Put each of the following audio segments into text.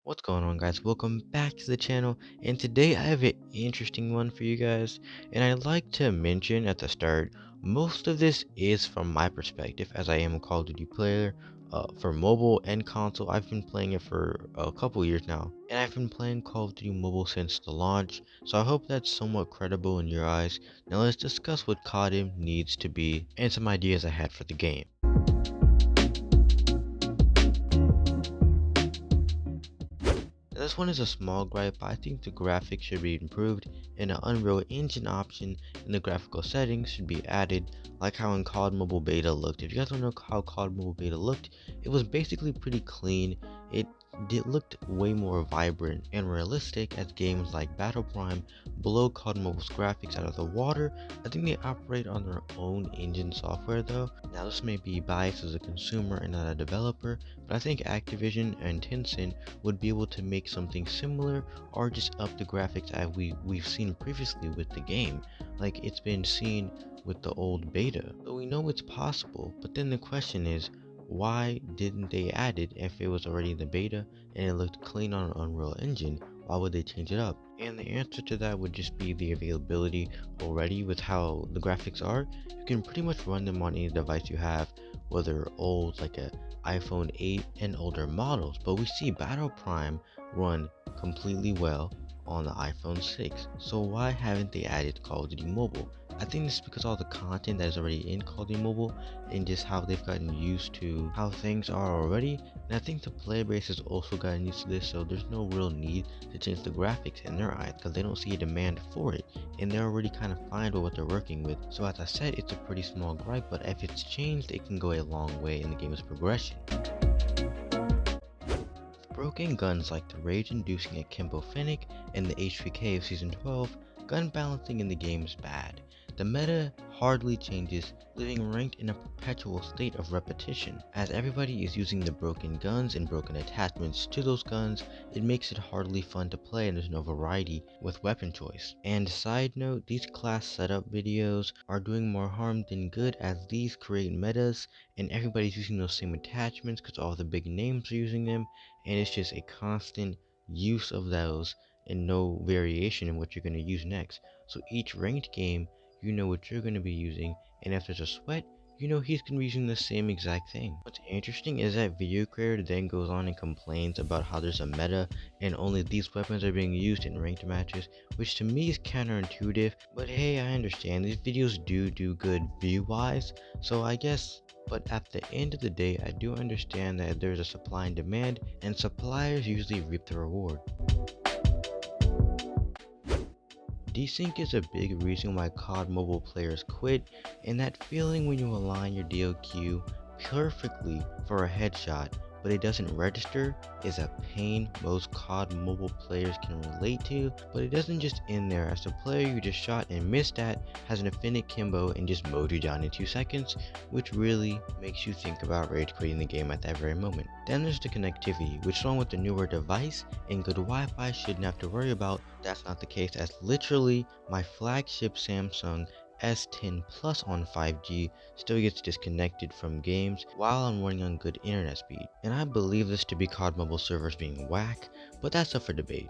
What's going on, guys? Welcome back to the channel, and today I have an interesting one for you guys. And I'd like to mention at the start, most of this is from my perspective, as I am a Call of Duty player. For mobile and console, I've been playing it for a couple years now, and I've been playing Call of Duty Mobile since the launch, so I hope that's somewhat credible in your eyes. Now let's discuss what CODM needs to be, and some ideas I had for the game. This one is a small gripe, but I think the graphics should be improved, and an Unreal Engine option in the graphical settings should be added, like how in COD Mobile Beta looked. If you guys don't know how COD Mobile Beta looked, it was basically pretty clean. It looked way more vibrant and realistic as games like Battle Prime blow COD Mobile's graphics out of the water. I think they operate on their own engine software though. Now this may be biased as a consumer and not a developer, but I think Activision and Tencent would be able to make something similar or just up the graphics as we've seen previously with the game, like it's been seen with the old beta. So we know it's possible, but then the question is, why didn't they add it if it was already in the beta and it looked clean on an Unreal Engine? Why would they change it up? And the answer to that would just be the availability. Already with how the graphics are, you can pretty much run them on any device you have, whether old like a iPhone 8 and older models. But we see Battle Prime run completely well on the iPhone 6. So why haven't they added Call of Duty Mobile? I think it's because all the content that is already in Call of Duty Mobile and just how they've gotten used to how things are already. And I think the player base has also gotten used to this, so there's no real need to change the graphics in their eyes because they don't see a demand for it and they're already kind of fine with what they're working with. So as I said, it's a pretty small gripe, but if it's changed, it can go a long way in the game's progression. Broken guns like the rage-inducing Akimbo Finnick and the H3K of Season 12, gun balancing in the game is bad. The meta hardly changes, leaving ranked in a perpetual state of repetition. As everybody is using the broken guns and broken attachments to those guns, it makes it hardly fun to play and there's no variety with weapon choice. And side note, these class setup videos are doing more harm than good as these create metas and everybody's using those same attachments because all the big names are using them, and it's just a constant use of those and no variation in what you're going to use next. So each ranked game, you know what you're going to be using, and if there's a sweat, you know he's going to be using the same exact thing. What's interesting is that video creator then goes on and complains about how there's a meta and only these weapons are being used in ranked matches, which to me is counterintuitive, but hey, I understand these videos do good view wise, so I guess. But at the end of the day, I do understand that there's a supply and demand, and suppliers usually reap the reward. Desync is a big reason why COD mobile players quit, and that feeling when you align your DLQ perfectly for a headshot but it doesn't register is a pain most COD mobile players can relate to, but it doesn't just end there, as the player you just shot and missed at has an infinite Kimbo and just mowed you down in 2 seconds, which really makes you think about rage quitting the game at that very moment. Then there's the connectivity, which along with the newer device and good Wi-Fi shouldn't have to worry about. That's not the case, as literally my flagship Samsung S10 Plus on 5G still gets disconnected from games while I'm running on good internet speed. And I believe this to be COD mobile servers being whack, but that's up for debate.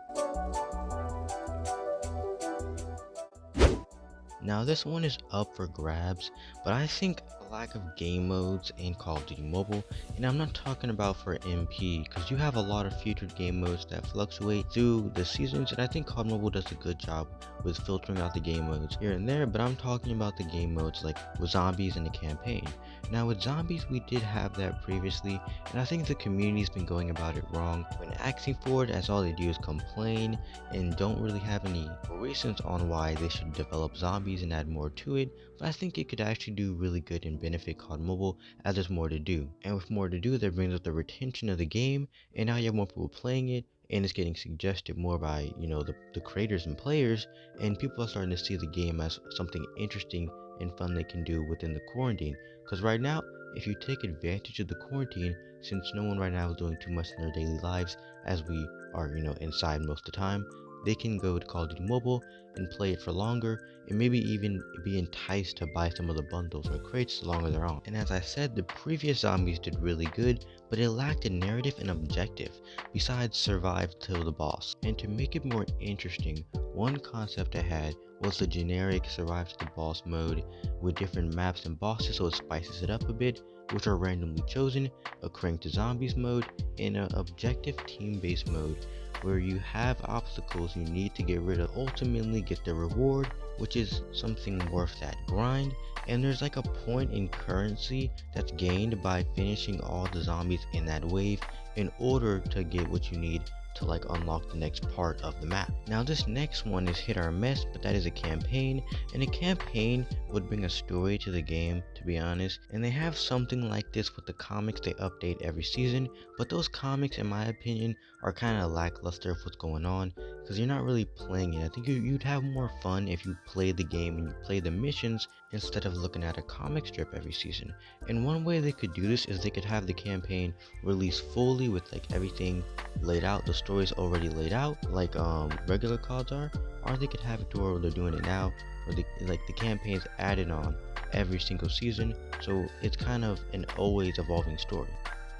Now this one is up for grabs, but I think a lack of game modes in Call of Duty Mobile, and I'm not talking about for MP, because you have a lot of featured game modes that fluctuate through the seasons, and I think COD Mobile does a good job with filtering out the game modes here and there, but I'm talking about the game modes like with zombies and the campaign. Now with zombies, we did have that previously, and I think the community's been going about it wrong when asking for it, as all they do is complain and don't really have any reasons on why they should develop zombies and add more to it. But I think it could actually do really good and benefit COD Mobile, as there's more to do. And with more to do, that brings up the retention of the game, and now you have more people playing it, and it's getting suggested more by, the creators and players, and people are starting to see the game as something interesting and fun they can do within the quarantine. Because right now, if you take advantage of the quarantine, since no one right now is doing too much in their daily lives, as we are, inside most of the time, they can go to Call of Duty Mobile and play it for longer, and maybe even be enticed to buy some of the bundles or crates the longer they're on. And as I said, the previous zombies did really good, but it lacked a narrative and objective besides survive till the boss. And to make it more interesting, one concept I had was the generic survive to the boss mode with different maps and bosses, so it spices it up a bit, which are randomly chosen, a crank to zombies mode, and an objective team-based mode where you have obstacles you need to get rid of, ultimately get the reward, which is something worth that grind. And there's like a point in currency that's gained by finishing all the zombies in that wave in order to get what you need to like unlock the next part of the map. Now this next one is hit or miss, but that is a campaign, and a campaign would bring a story to the game, to be honest, and they have something like this with the comics they update every season, but those comics in my opinion are kind of lackluster of what's going on because you're not really playing it. I think you'd have more fun if you play the game and you play the missions instead of looking at a comic strip every season. And one way they could do this is they could have the campaign released fully with like everything laid out, the story's already laid out like regular CODs are, or they could have it to where they're doing it now, or the campaign's added on every single season, so it's kind of an always evolving story,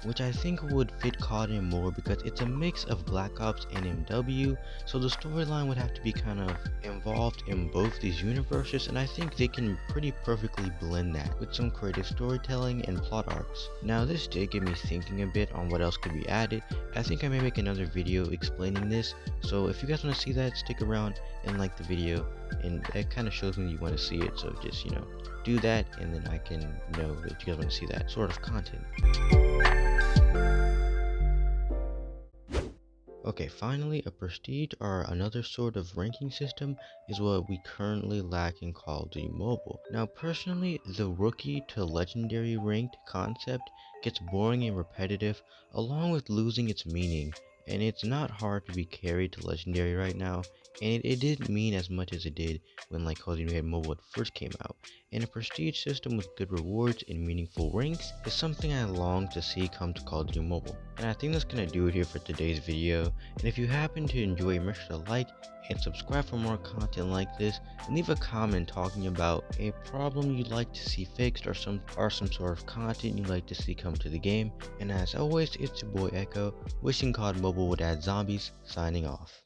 which I think would fit CODM more because it's a mix of Black Ops and MW, so the storyline would have to be kind of involved in both these universes, and I think they can pretty perfectly blend that with some creative storytelling and plot arcs. Now this did get me thinking a bit on what else could be added. I think I may make another video explaining this, so if you guys want to see that, stick around and like the video, and that kind of shows me you want to see it, so just, you know, do that, and then I can know that you guys want to see that sort of content. Okay, finally, a prestige or another sort of ranking system is what we currently lack in Call of Duty Mobile. Now personally, the rookie to legendary ranked concept gets boring and repetitive, along with losing its meaning, and it's not hard to be carried to legendary right now, and it didn't mean as much as it did when like Call of Duty Mobile first came out. And a prestige system with good rewards and meaningful ranks is something I long to see come to Call of Duty Mobile. And I think that's gonna do it here for today's video, and if you happen to enjoy, make sure to like and subscribe for more content like this, and leave a comment talking about a problem you'd like to see fixed or some sort of content you'd like to see come to the game. And as always, it's your boy Echo, wishing COD Mobile would add zombies, signing off.